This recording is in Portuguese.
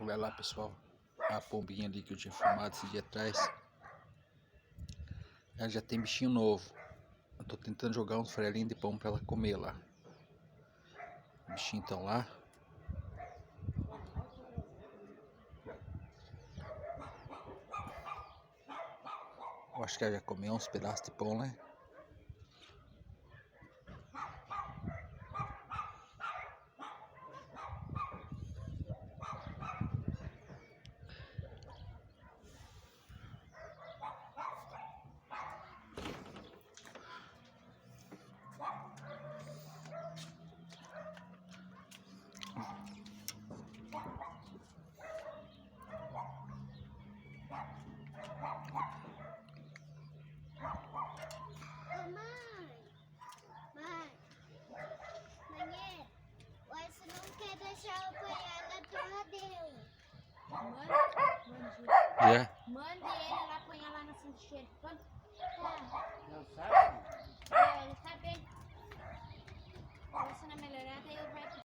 Olha lá, pessoal, a pombinha ali que eu tinha filmado esse dia atrás. Ela já tem bichinho novo. Eu tô tentando jogar uns frelinhos de pão pra ela comer lá. Os bichinhos estão lá. Eu acho que ela já comeu uns pedaços de pão, né? Mande ele lá, põe ela na cincheira. Não sabe?